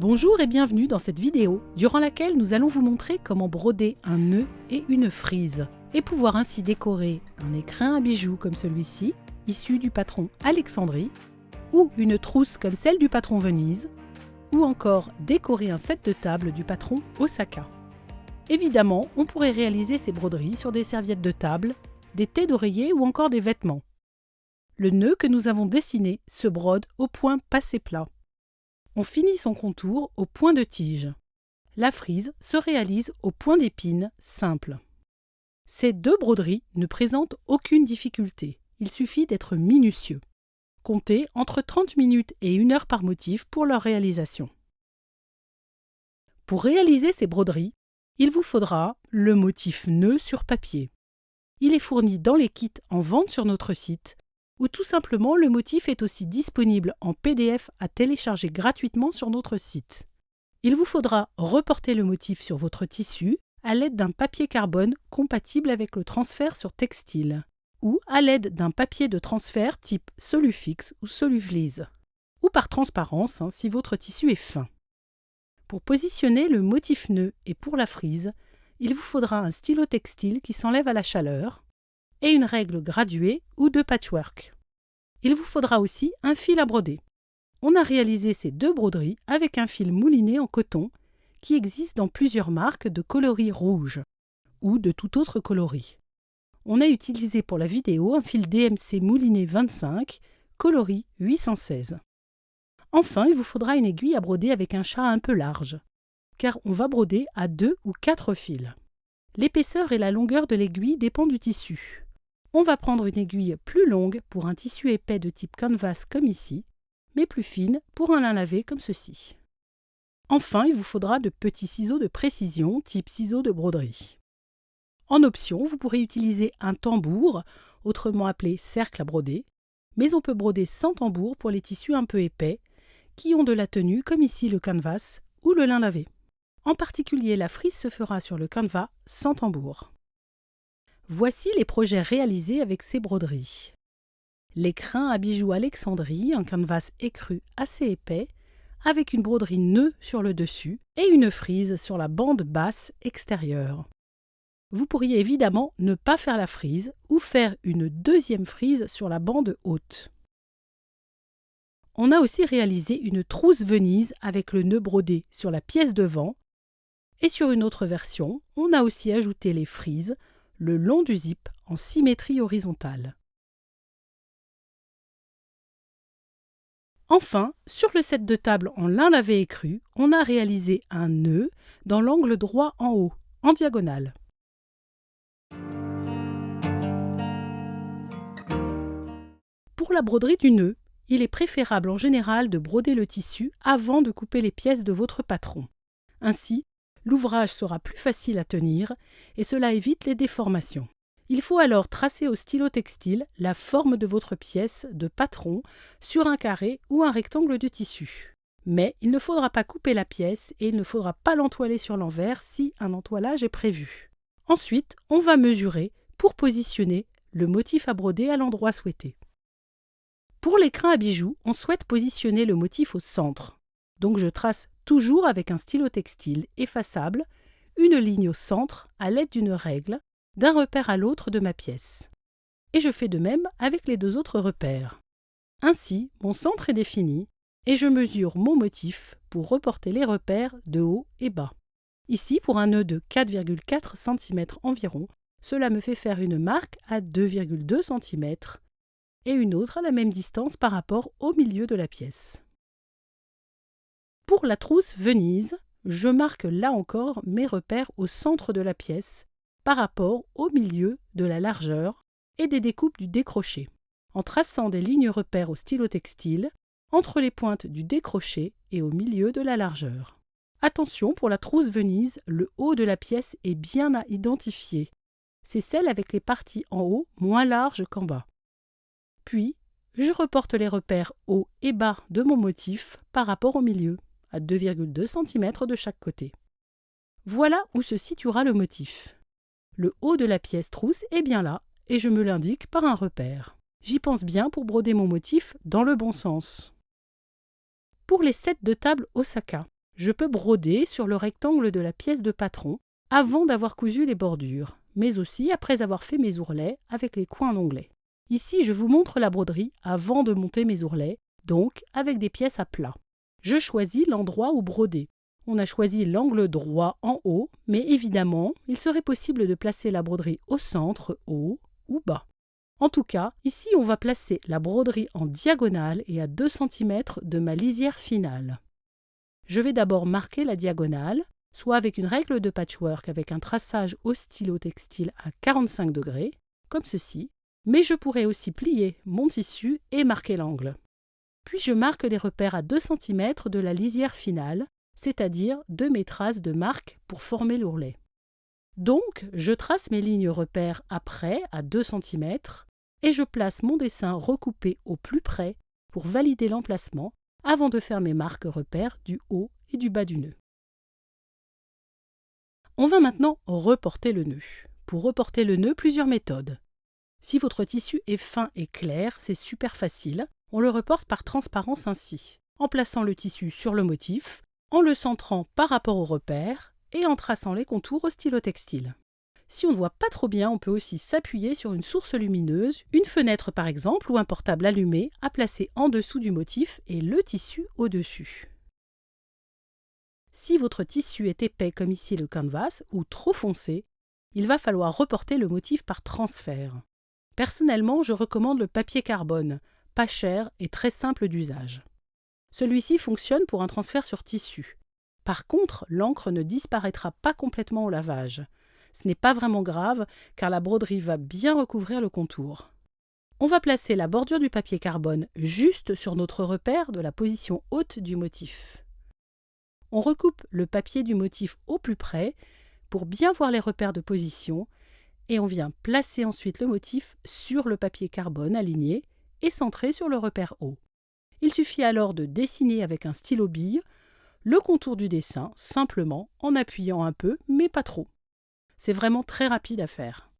Bonjour et bienvenue dans cette vidéo, durant laquelle nous allons vous montrer comment broder un nœud et une frise, et pouvoir ainsi décorer un écrin à bijoux comme celui-ci, issu du patron Alexandrie, ou une trousse comme celle du patron Venise, ou encore décorer un set de table du patron Osaka. Évidemment, on pourrait réaliser ces broderies sur des serviettes de table, des têtes d'oreiller ou encore des vêtements. Le nœud que nous avons dessiné se brode au point passé plat. On finit son contour au point de tige. La frise se réalise au point d'épine simple. Ces deux broderies ne présentent aucune difficulté. Il suffit d'être minutieux. Comptez entre 30 minutes et 1 heure par motif pour leur réalisation. Pour réaliser ces broderies, il vous faudra le motif nœud sur papier. Il est fourni dans les kits en vente sur notre site, ou tout simplement le motif est aussi disponible en PDF à télécharger gratuitement sur notre site. Il vous faudra reporter le motif sur votre tissu à l'aide d'un papier carbone compatible avec le transfert sur textile, ou à l'aide d'un papier de transfert type Solufix ou Soluflise, ou par transparence si votre tissu est fin. Pour positionner le motif nœud et pour la frise, il vous faudra un stylo textile qui s'enlève à la chaleur et une règle graduée ou de patchwork. Il vous faudra aussi un fil à broder. On a réalisé ces deux broderies avec un fil mouliné en coton qui existe dans plusieurs marques de coloris rouge ou de tout autre coloris. On a utilisé pour la vidéo un fil DMC mouliné 25, coloris 816. Enfin, il vous faudra une aiguille à broder avec un chat un peu large, car on va broder à 2 ou 4 fils. L'épaisseur et la longueur de l'aiguille dépendent du tissu. On va prendre une aiguille plus longue pour un tissu épais de type canvas comme ici, mais plus fine pour un lin lavé comme ceci. Enfin, il vous faudra de petits ciseaux de précision type ciseaux de broderie. En option, vous pourrez utiliser un tambour, autrement appelé cercle à broder, mais on peut broder sans tambour pour les tissus un peu épais, qui ont de la tenue comme ici le canvas ou le lin lavé. En particulier, la frise se fera sur le canvas sans tambour. Voici les projets réalisés avec ces broderies. L'écrin à bijoux Alexandrie, un canvas écru assez épais, avec une broderie nœud sur le dessus et une frise sur la bande basse extérieure. Vous pourriez évidemment ne pas faire la frise ou faire une deuxième frise sur la bande haute. On a aussi réalisé une trousse Venise avec le nœud brodé sur la pièce devant et sur une autre version, on a aussi ajouté les frises le long du zip en symétrie horizontale. Enfin, sur le set de table en lin lavé écru, on a réalisé un nœud dans l'angle droit en haut, en diagonale. Pour la broderie du nœud, il est préférable en général de broder le tissu avant de couper les pièces de votre patron. Ainsi, l'ouvrage sera plus facile à tenir et cela évite les déformations. Il faut alors tracer au stylo textile la forme de votre pièce de patron sur un carré ou un rectangle de tissu. Mais il ne faudra pas couper la pièce et il ne faudra pas l'entoiler sur l'envers si un entoilage est prévu. Ensuite, on va mesurer pour positionner le motif à broder à l'endroit souhaité. Pour l'écrin à bijoux, on souhaite positionner le motif au centre. Donc je trace toujours avec un stylo textile effaçable une ligne au centre à l'aide d'une règle, d'un repère à l'autre de ma pièce. Et je fais de même avec les deux autres repères. Ainsi, mon centre est défini et je mesure mon motif pour reporter les repères de haut et bas. Ici, pour un nœud de 4,4 cm environ, cela me fait faire une marque à 2,2 cm et une autre à la même distance par rapport au milieu de la pièce. Pour la trousse Venise, je marque là encore mes repères au centre de la pièce par rapport au milieu de la largeur et des découpes du décroché, en traçant des lignes repères au stylo textile entre les pointes du décroché et au milieu de la largeur. Attention, pour la trousse Venise, le haut de la pièce est bien à identifier. C'est celle avec les parties en haut moins larges qu'en bas. Puis, je reporte les repères haut et bas de mon motif par rapport au milieu, à 2,2 cm de chaque côté. Voilà où se situera le motif. Le haut de la pièce trousse est bien là et je me l'indique par un repère. J'y pense bien pour broder mon motif dans le bon sens. Pour les sets de table Osaka, Je peux broder sur le rectangle de la pièce de patron avant d'avoir cousu les bordures, mais aussi après avoir fait mes ourlets avec les coins d'onglet. Ici, je vous montre la broderie avant de monter mes ourlets, donc avec des pièces à plat. Je choisis l'endroit où broder. On a choisi l'angle droit en haut, mais évidemment, il serait possible de placer la broderie au centre, haut ou bas. En tout cas, ici on va placer la broderie en diagonale et à 2 cm de ma lisière finale. Je vais d'abord marquer la diagonale, soit avec une règle de patchwork avec un traçage au stylo textile à 45 degrés, comme ceci, mais je pourrais aussi plier mon tissu et marquer l'angle. Puis je marque des repères à 2 cm de la lisière finale, c'est-à-dire de mes traces de marque pour former l'ourlet. Donc, je trace mes lignes repères après à 2 cm et je place mon dessin recoupé au plus près pour valider l'emplacement avant de faire mes marques repères du haut et du bas du nœud. On va maintenant reporter le nœud. Pour reporter le nœud, plusieurs méthodes. Si votre tissu est fin et clair, c'est super facile. On le reporte par transparence ainsi, en plaçant le tissu sur le motif, en le centrant par rapport au repère et en traçant les contours au stylo textile. Si on ne voit pas trop bien, on peut aussi s'appuyer sur une source lumineuse, une fenêtre par exemple ou un portable allumé à placer en dessous du motif et le tissu au-dessus. Si votre tissu est épais comme ici le canvas ou trop foncé, il va falloir reporter le motif par transfert. Personnellement, je recommande le papier carbone, pas cher et très simple d'usage. Celui-ci fonctionne pour un transfert sur tissu. Par contre, l'encre ne disparaîtra pas complètement au lavage. Ce n'est pas vraiment grave car la broderie va bien recouvrir le contour. On va placer la bordure du papier carbone juste sur notre repère de la position haute du motif. On recoupe le papier du motif au plus près pour bien voir les repères de position et on vient placer ensuite le motif sur le papier carbone aligné et centré sur le repère haut. Il suffit alors de dessiner avec un stylo bille le contour du dessin simplement en appuyant un peu mais pas trop. C'est vraiment très rapide à faire.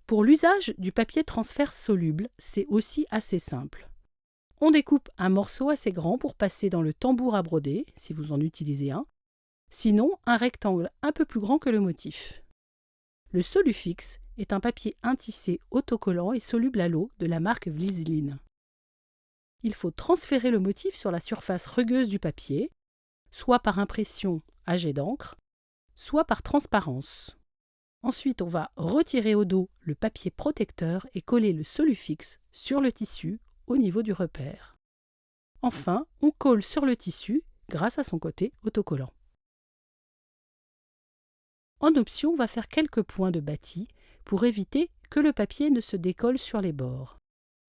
Pour l'usage du papier transfert soluble, c'est aussi assez simple. On découpe un morceau assez grand pour passer dans le tambour à broder, si vous en utilisez un, sinon un rectangle un peu plus grand que le motif. Le Solufix est un papier intissé autocollant et soluble à l'eau de la marque Vliseline. Il faut transférer le motif sur la surface rugueuse du papier, soit par impression à jet d'encre, soit par transparence. Ensuite, on va retirer au dos le papier protecteur et coller le Solufix sur le tissu au niveau du repère. Enfin, on colle sur le tissu grâce à son côté autocollant. En option, on va faire quelques points de bâti pour éviter que le papier ne se décolle sur les bords.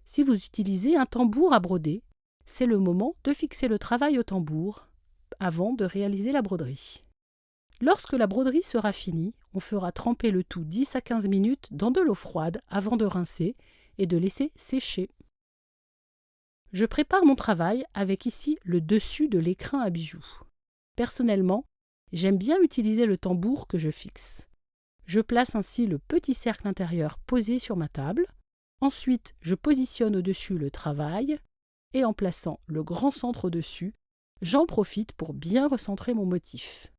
Si vous utilisez un tambour à broder, c'est le moment de fixer le travail au tambour avant de réaliser la broderie. Lorsque la broderie sera finie, on fera tremper le tout 10 à 15 minutes dans de l'eau froide avant de rincer et de laisser sécher. Je prépare mon travail avec ici le dessus de l'écrin à bijoux. Personnellement, j'aime bien utiliser le tambour que je fixe. Je place ainsi le petit cercle intérieur posé sur ma table. Ensuite, je positionne au-dessus le travail et en plaçant le grand centre au-dessus, j'en profite pour bien recentrer mon motif.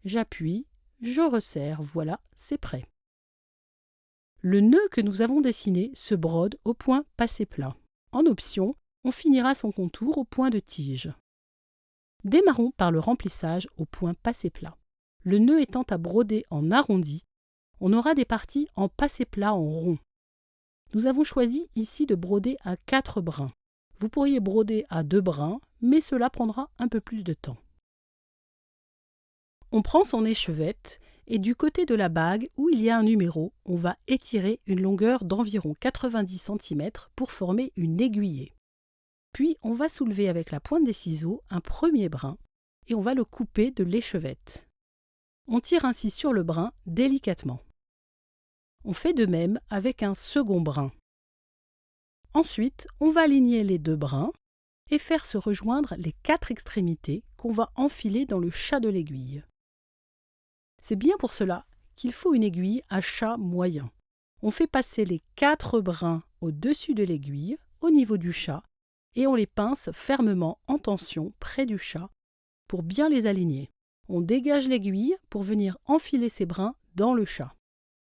J'appuie, je resserre, voilà, c'est prêt. Le nœud que nous avons dessiné se brode au point passé plat. En option, on finira son contour au point de tige. Démarrons par le remplissage au point passé plat. Le nœud étant à broder en arrondi, on aura des parties en passé plat en rond. Nous avons choisi ici de broder à 4 brins. Vous pourriez broder à 2 brins, mais cela prendra un peu plus de temps. On prend son échevette et du côté de la bague où il y a un numéro, on va étirer une longueur d'environ 90 cm pour former une aiguillée. Puis on va soulever avec la pointe des ciseaux un premier brin et on va le couper de l'échevette. On tire ainsi sur le brin délicatement. On fait de même avec un second brin. Ensuite, on va aligner les 2 brins et faire se rejoindre les 4 extrémités qu'on va enfiler dans le chat de l'aiguille. C'est bien pour cela qu'il faut une aiguille à chat moyen. On fait passer les 4 brins au-dessus de l'aiguille, au niveau du chat, et on les pince fermement en tension près du chat pour bien les aligner. On dégage l'aiguille pour venir enfiler ces brins dans le chat.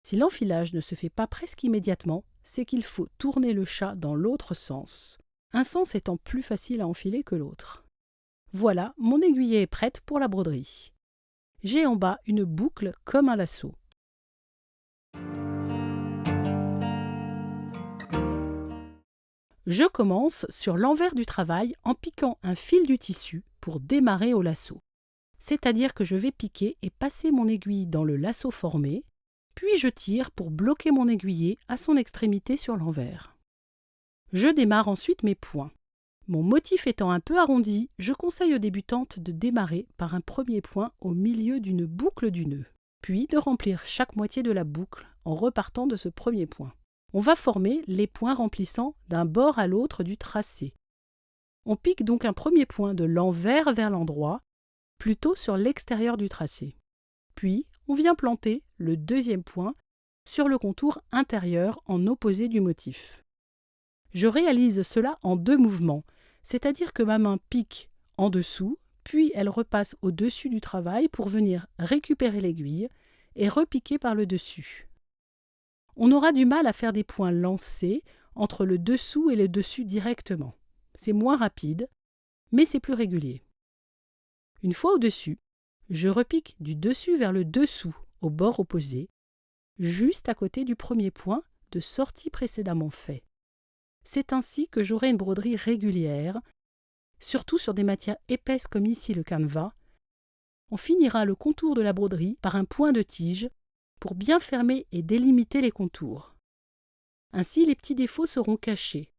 Si l'enfilage ne se fait pas presque immédiatement, c'est qu'il faut tourner le chat dans l'autre sens, un sens étant plus facile à enfiler que l'autre. Voilà, mon aiguillée est prête pour la broderie. J'ai en bas une boucle comme un lasso. Je commence sur l'envers du travail en piquant un fil du tissu pour démarrer au lasso. C'est-à-dire que je vais piquer et passer mon aiguille dans le lasso formé, puis je tire pour bloquer mon aiguillé à son extrémité sur l'envers. Je démarre ensuite mes points. Mon motif étant un peu arrondi, je conseille aux débutantes de démarrer par un premier point au milieu d'une boucle du nœud, puis de remplir chaque moitié de la boucle en repartant de ce premier point. On va former les points remplissant d'un bord à l'autre du tracé. On pique donc un premier point de l'envers vers l'endroit, plutôt sur l'extérieur du tracé. Puis, on vient planter le deuxième point sur le contour intérieur en opposé du motif. Je réalise cela en 2 mouvements, c'est-à-dire que ma main pique en dessous, puis elle repasse au-dessus du travail pour venir récupérer l'aiguille et repiquer par le dessus. On aura du mal à faire des points lancés entre le dessous et le dessus directement. C'est moins rapide, mais c'est plus régulier. Une fois au-dessus, je repique du dessus vers le dessous, au bord opposé, juste à côté du premier point de sortie précédemment fait. C'est ainsi que j'aurai une broderie régulière, surtout sur des matières épaisses comme ici le canevas. On finira le contour de la broderie par un point de tige pour bien fermer et délimiter les contours. Ainsi, les petits défauts seront cachés.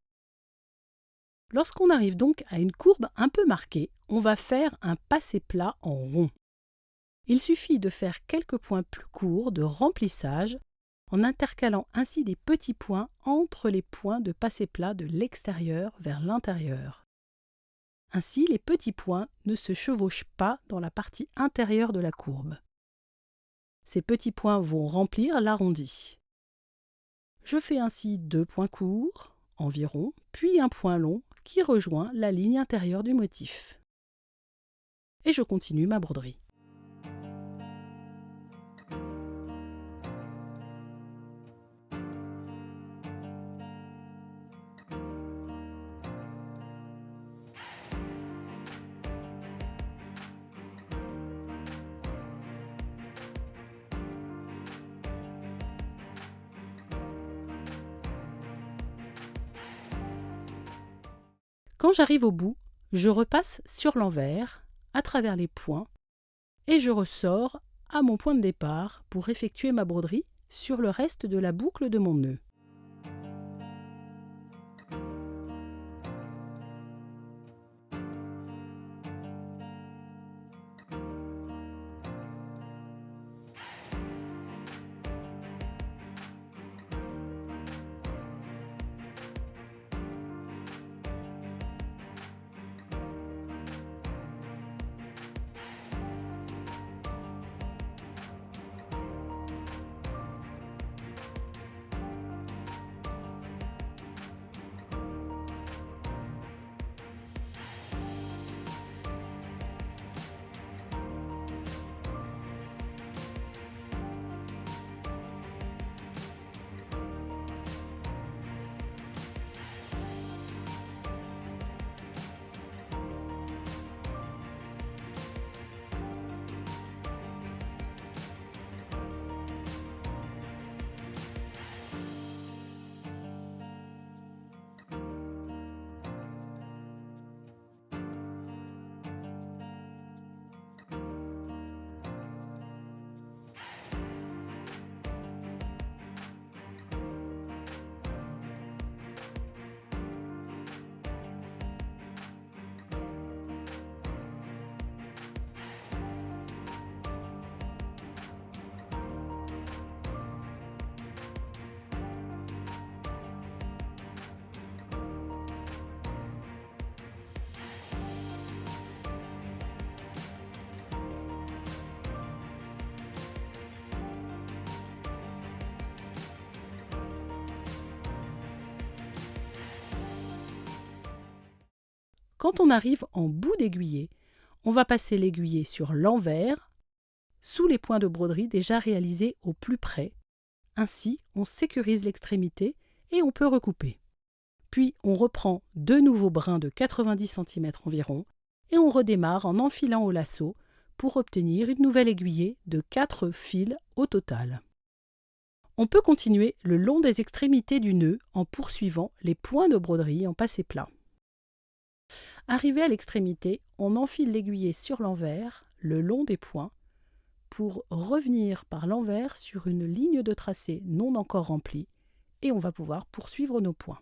Lorsqu'on arrive donc à une courbe un peu marquée, on va faire un passé-plat en rond. Il suffit de faire quelques points plus courts de remplissage en intercalant ainsi des petits points entre les points de passé-plat de l'extérieur vers l'intérieur. Ainsi, les petits points ne se chevauchent pas dans la partie intérieure de la courbe. Ces petits points vont remplir l'arrondi. Je fais ainsi 2 points courts, environ, puis un point long qui rejoint la ligne intérieure du motif. Et je continue ma broderie. Quand j'arrive au bout, je repasse sur l'envers, à travers les points, et je ressors à mon point de départ pour effectuer ma broderie sur le reste de la boucle de mon nœud. Quand on arrive en bout d'aiguillé, on va passer l'aiguillé sur l'envers, sous les points de broderie déjà réalisés au plus près. Ainsi, on sécurise l'extrémité et on peut recouper. Puis, on reprend deux nouveaux brins de 90 cm environ et on redémarre en enfilant au lasso pour obtenir une nouvelle aiguillée de 4 fils au total. On peut continuer le long des extrémités du nœud en poursuivant les points de broderie en passé plat. Arrivé à l'extrémité, on enfile l'aiguillé sur l'envers, le long des points, pour revenir par l'envers sur une ligne de tracé non encore remplie et on va pouvoir poursuivre nos points.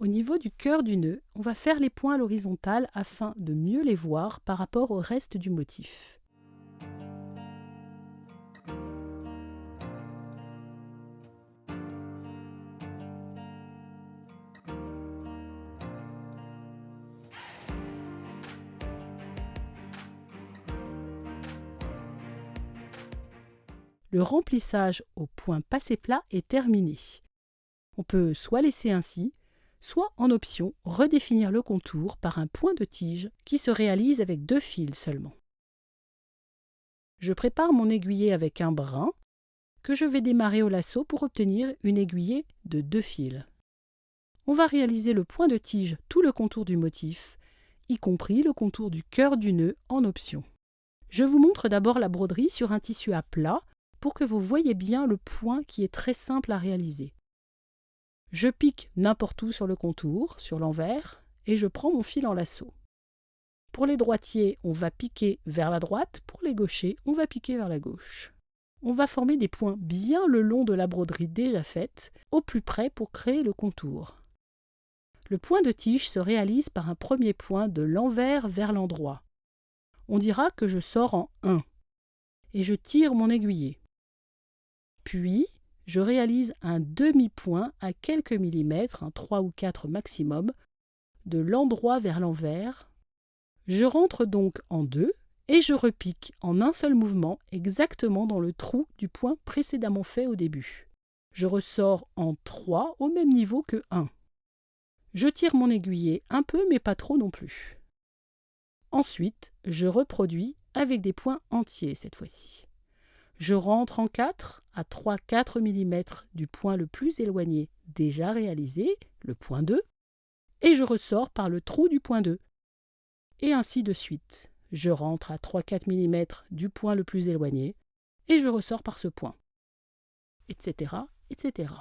Au niveau du cœur du nœud, on va faire les points à l'horizontale afin de mieux les voir par rapport au reste du motif. Le remplissage au point passé plat est terminé. On peut soit laisser ainsi, soit en option redéfinir le contour par un point de tige qui se réalise avec 2 fils seulement. Je prépare mon aiguillé avec un brin que je vais démarrer au lasso pour obtenir une aiguillée de 2 fils. On va réaliser le point de tige tout le contour du motif, y compris le contour du cœur du nœud en option. Je vous montre d'abord la broderie sur un tissu à plat pour que vous voyez bien le point qui est très simple à réaliser. Je pique n'importe où sur le contour, sur l'envers, et je prends mon fil en lasso. Pour les droitiers, on va piquer vers la droite, pour les gauchers, on va piquer vers la gauche. On va former des points bien le long de la broderie déjà faite, au plus près pour créer le contour. Le point de tige se réalise par un premier point de l'envers vers l'endroit. On dira que je sors en 1, et je tire mon aiguillé. Puis, je réalise un demi-point à quelques millimètres, 3 ou 4 maximum, de l'endroit vers l'envers. Je rentre donc en 2 et je repique en un seul mouvement exactement dans le trou du point précédemment fait au début. Je ressors en 3 au même niveau que 1. Je tire mon aiguillé un peu mais pas trop non plus. Ensuite, je reproduis avec des points entiers cette fois-ci. Je rentre en 4 à 3-4 mm du point le plus éloigné déjà réalisé, le point 2, et je ressors par le trou du point 2. Et ainsi de suite. Je rentre à 3-4 mm du point le plus éloigné, et je ressors par ce point, etc., etc.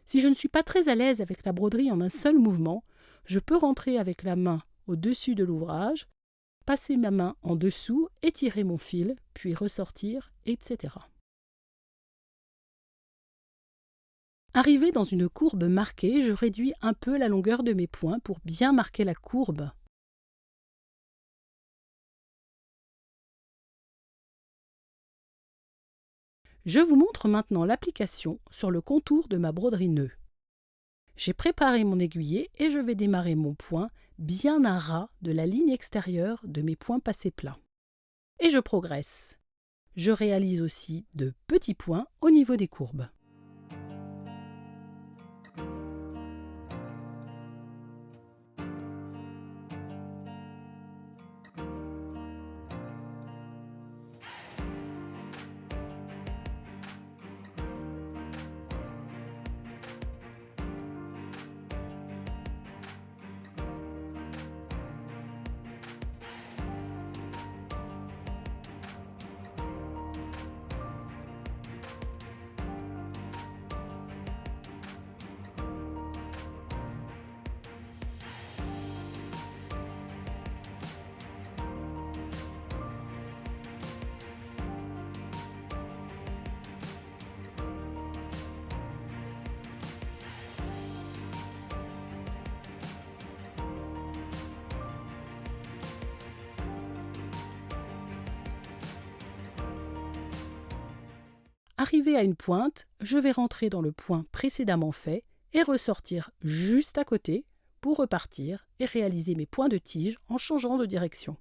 Si je ne suis pas très à l'aise avec la broderie en un seul mouvement, je peux rentrer avec la main au-dessus de l'ouvrage, passer ma main en dessous, étirer mon fil, puis ressortir, etc. Arrivé dans une courbe marquée, je réduis un peu la longueur de mes points pour bien marquer la courbe. Je vous montre maintenant l'application sur le contour de ma broderie nœud. J'ai préparé mon aiguillet et je vais démarrer mon point bien à ras de la ligne extérieure de mes points passés plats. Et je progresse. Je réalise aussi de petits points au niveau des courbes. Arrivé à une pointe, je vais rentrer dans le point précédemment fait et ressortir juste à côté pour repartir et réaliser mes points de tige en changeant de direction.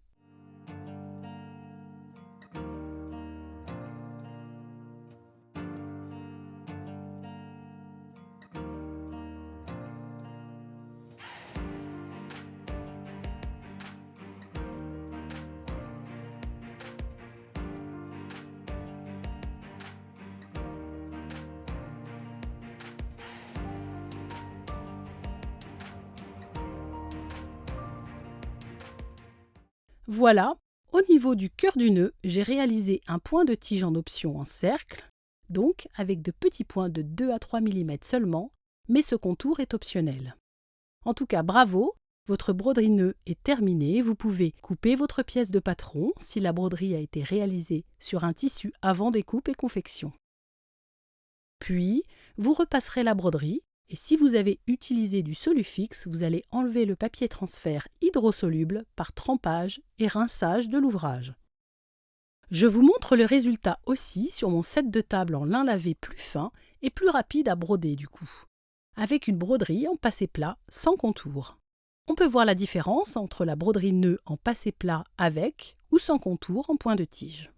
Voilà, au niveau du cœur du nœud, j'ai réalisé un point de tige en option en cercle, donc avec de petits points de 2 à 3 mm seulement, mais ce contour est optionnel. En tout cas, bravo, votre broderie nœud est terminée, vous pouvez couper votre pièce de patron si la broderie a été réalisée sur un tissu avant découpe et confection. Puis, vous repasserez la broderie. Et si vous avez utilisé du Solufix, vous allez enlever le papier transfert hydrosoluble par trempage et rinçage de l'ouvrage. Je vous montre le résultat aussi sur mon set de table en lin lavé plus fin et plus rapide à broder du coup, avec une broderie en passé plat sans contour. On peut voir la différence entre la broderie nœud en passé plat avec ou sans contour en point de tige.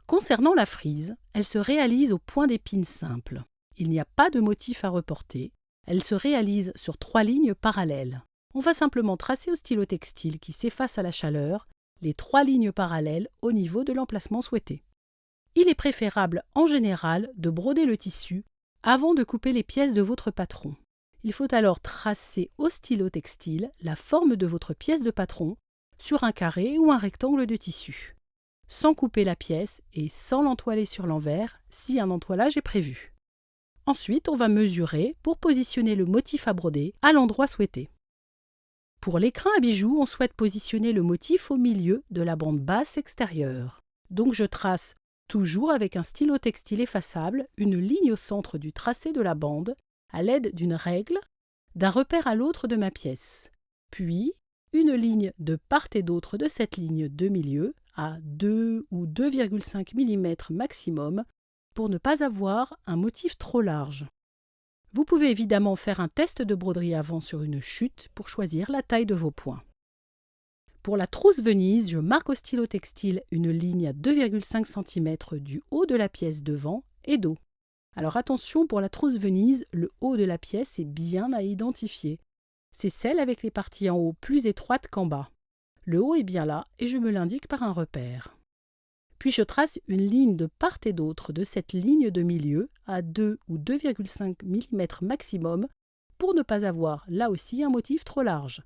Concernant la frise, elle se réalise au point d'épine simple. Il n'y a pas de motif à reporter. Elle se réalise sur 3 lignes parallèles. On va simplement tracer au stylo textile qui s'efface à la chaleur les 3 lignes parallèles au niveau de l'emplacement souhaité. Il est préférable en général de broder le tissu avant de couper les pièces de votre patron. Il faut alors tracer au stylo textile la forme de votre pièce de patron sur un carré ou un rectangle de tissu, sans couper la pièce et sans l'entoiler sur l'envers si un entoilage est prévu. Ensuite, on va mesurer pour positionner le motif à broder à l'endroit souhaité. Pour l'écrin à bijoux, on souhaite positionner le motif au milieu de la bande basse extérieure. Donc je trace toujours avec un stylo textile effaçable une ligne au centre du tracé de la bande à l'aide d'une règle d'un repère à l'autre de ma pièce. Puis, une ligne de part et d'autre de cette ligne de milieu à 2 ou 2,5 mm maximum pour ne pas avoir un motif trop large. Vous pouvez évidemment faire un test de broderie avant sur une chute pour choisir la taille de vos points. Pour la trousse Venise, je marque au stylo textile une ligne à 2,5 cm du haut de la pièce devant et dos. Alors attention, pour la trousse Venise, le haut de la pièce est bien à identifier. C'est celle avec les parties en haut plus étroites qu'en bas. Le haut est bien là et je me l'indique par un repère. Puis je trace une ligne de part et d'autre de cette ligne de milieu à 2 ou 2,5 mm maximum pour ne pas avoir là aussi un motif trop large.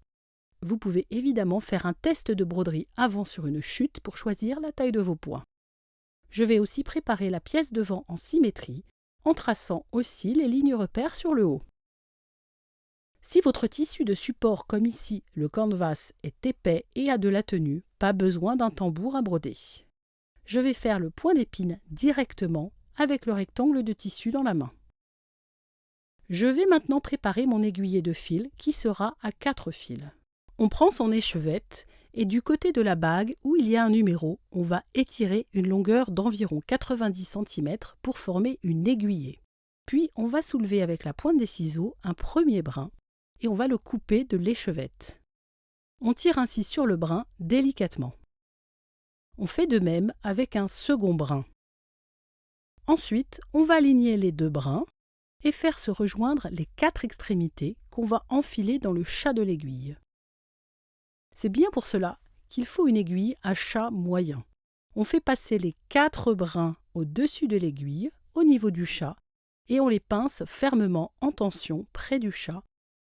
Vous pouvez évidemment faire un test de broderie avant sur une chute pour choisir la taille de vos points. Je vais aussi préparer la pièce devant en symétrie en traçant aussi les lignes repères sur le haut. Si votre tissu de support comme ici, le canvas, est épais et a de la tenue, pas besoin d'un tambour à broder. Je vais faire le point d'épine directement avec le rectangle de tissu dans la main. Je vais maintenant préparer mon aiguillet de fil qui sera à 4 fils. On prend son échevette et du côté de la bague où il y a un numéro, on va étirer une longueur d'environ 90 cm pour former une aiguillée. Puis on va soulever avec la pointe des ciseaux un premier brin et on va le couper de l'échevette. On tire ainsi sur le brin délicatement. On fait de même avec un second brin. Ensuite, on va aligner les deux brins et faire se rejoindre les 4 extrémités qu'on va enfiler dans le chat de l'aiguille. C'est bien pour cela qu'il faut une aiguille à chat moyen. On fait passer les 4 brins au-dessus de l'aiguille, au niveau du chat, et on les pince fermement en tension près du chat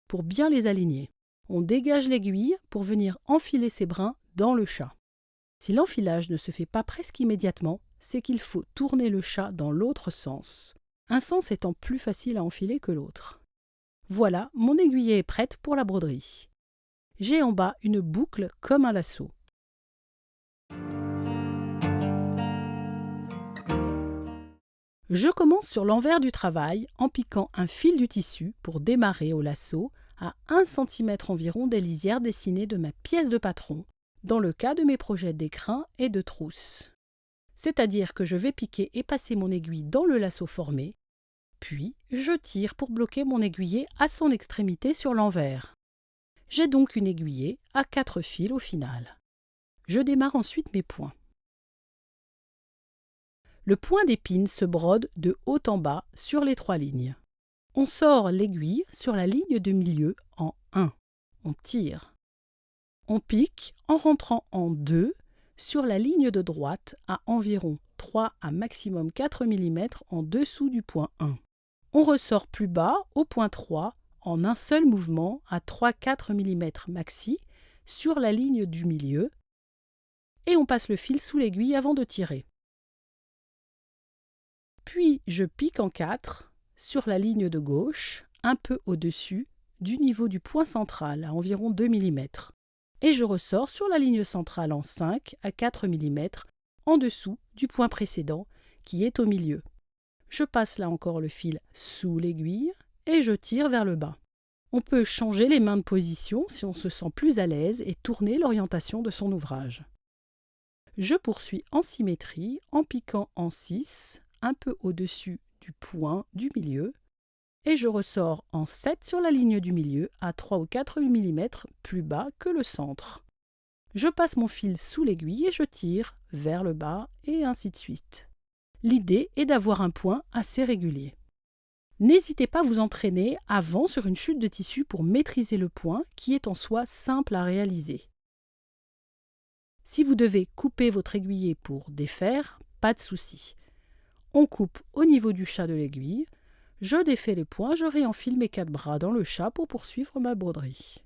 pour bien les aligner. On dégage l'aiguille pour venir enfiler ces brins dans le chat. Si l'enfilage ne se fait pas presque immédiatement, c'est qu'il faut tourner le chat dans l'autre sens, un sens étant plus facile à enfiler que l'autre. Voilà, mon aiguillée est prête pour la broderie. J'ai en bas une boucle comme un lasso. Je commence sur l'envers du travail en piquant un fil du tissu pour démarrer au lasso à 1 cm environ des lisières dessinées de ma pièce de patron, dans le cas de mes projets d'écrin et de trousse. C'est-à-dire que je vais piquer et passer mon aiguille dans le lasso formé, puis je tire pour bloquer mon aiguillé à son extrémité sur l'envers. J'ai donc une aiguillée à 4 fils au final. Je démarre ensuite mes points. Le point d'épine se brode de haut en bas sur les 3 lignes. On sort l'aiguille sur la ligne de milieu en 1. On tire. On pique en rentrant en 2 sur la ligne de droite à environ 3 à maximum 4 mm en dessous du point 1. On ressort plus bas au point 3 en un seul mouvement à 3-4 mm maxi sur la ligne du milieu et on passe le fil sous l'aiguille avant de tirer. Puis je pique en 4 sur la ligne de gauche, un peu au-dessus du niveau du point central à environ 2 mm. Et je ressors sur la ligne centrale en 5 à 4 mm en dessous du point précédent qui est au milieu. Je passe là encore le fil sous l'aiguille et je tire vers le bas. On peut changer les mains de position si on se sent plus à l'aise et tourner l'orientation de son ouvrage. Je poursuis en symétrie en piquant en 6, un peu au-dessus du point du milieu, et je ressors en 7 sur la ligne du milieu à 3 ou 4 mm plus bas que le centre. Je passe mon fil sous l'aiguille et je tire vers le bas et ainsi de suite. L'idée est d'avoir un point assez régulier. N'hésitez pas à vous entraîner avant sur une chute de tissu pour maîtriser le point qui est en soi simple à réaliser. Si vous devez couper votre aiguillé pour défaire, pas de souci. On coupe au niveau du chat de l'aiguille, je défais les points, je réenfile mes 4 bras dans le chat pour poursuivre ma broderie.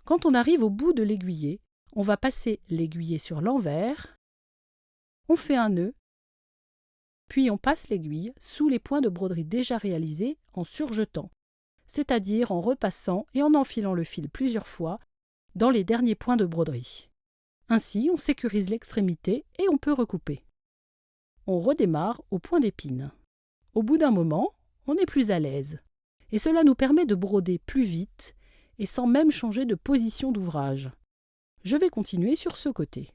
Quand on arrive au bout de l'aiguillé, on va passer l'aiguillé sur l'envers, on fait un nœud, puis on passe l'aiguille sous les points de broderie déjà réalisés en surjetant, c'est-à-dire en repassant et en enfilant le fil plusieurs fois dans les derniers points de broderie. Ainsi, on sécurise l'extrémité et on peut recouper. On redémarre au point d'épine. Au bout d'un moment, on est plus à l'aise, et cela nous permet de broder plus vite et sans même changer de position d'ouvrage. Je vais continuer sur ce côté.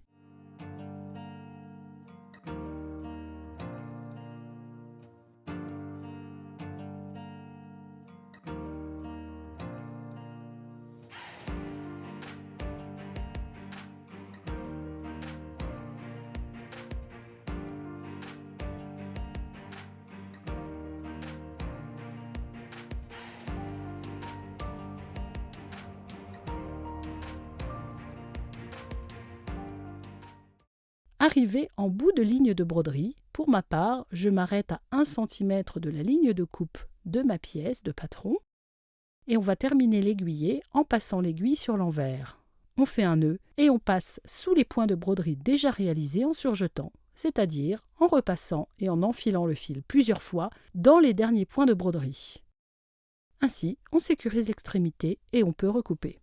Arrivé en bout de ligne de broderie, pour ma part, je m'arrête à 1 cm de la ligne de coupe de ma pièce de patron Et on va terminer l'aiguillé en passant l'aiguille sur l'envers. On fait un nœud et on passe sous les points de broderie déjà réalisés en surjetant, c'est-à-dire en repassant et en enfilant le fil plusieurs fois dans les derniers points de broderie. Ainsi, on sécurise l'extrémité et on peut recouper.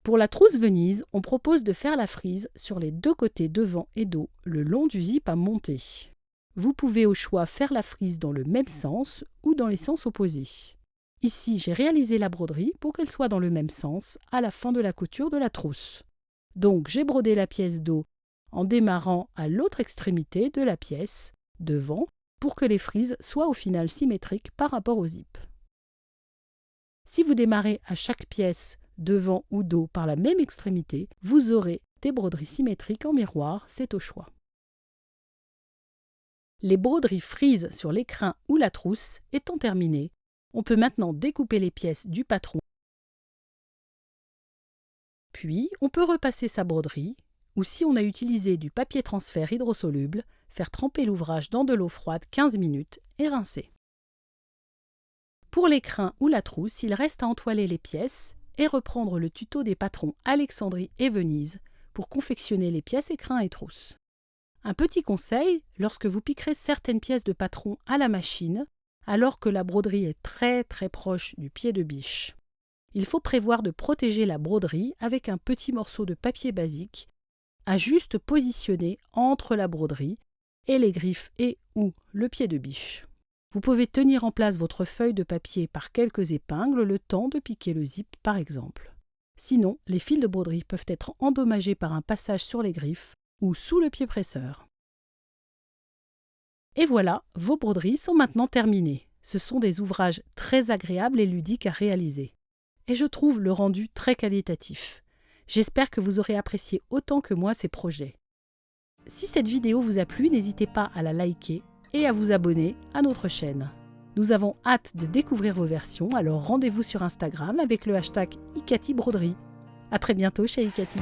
Pour la trousse Venise, on propose de faire la frise sur les deux côtés devant et dos le long du zip à monter. Vous pouvez au choix faire la frise dans le même sens ou dans les sens opposés. Ici, j'ai réalisé la broderie pour qu'elle soit dans le même sens à la fin de la couture de la trousse. Donc, j'ai brodé la pièce dos en démarrant à l'autre extrémité de la pièce, devant, pour que les frises soient au final symétriques par rapport au zip. Si vous démarrez à chaque pièce devant ou dos par la même extrémité, vous aurez des broderies symétriques en miroir, c'est au choix. Les broderies frises sur l'écrin ou la trousse étant terminées, on peut maintenant découper les pièces du patron. Puis, on peut repasser sa broderie, ou si on a utilisé du papier transfert hydrosoluble, faire tremper l'ouvrage dans de l'eau froide 15 minutes et rincer. Pour l'écrin ou la trousse, il reste à entoiler les pièces et reprendre le tuto des patrons Alexandrie et Venise pour confectionner les pièces écrin et trousse. Un petit conseil, lorsque vous piquerez certaines pièces de patron à la machine, alors que la broderie est très proche du pied de biche, il faut prévoir de protéger la broderie avec un petit morceau de papier basique à juste positionner entre la broderie et les griffes et ou le pied de biche. Vous pouvez tenir en place votre feuille de papier par quelques épingles le temps de piquer le zip par exemple. Sinon, les fils de broderie peuvent être endommagés par un passage sur les griffes ou sous le pied presseur. Et voilà, vos broderies sont maintenant terminées. Ce sont des ouvrages très agréables et ludiques à réaliser. Et je trouve le rendu très qualitatif. J'espère que vous aurez apprécié autant que moi ces projets. Si cette vidéo vous a plu, n'hésitez pas à la liker et à vous abonner à notre chaîne. Nous avons hâte de découvrir vos versions, alors rendez-vous sur Instagram avec le hashtag Ikati Broderie. À très bientôt chez Ikati.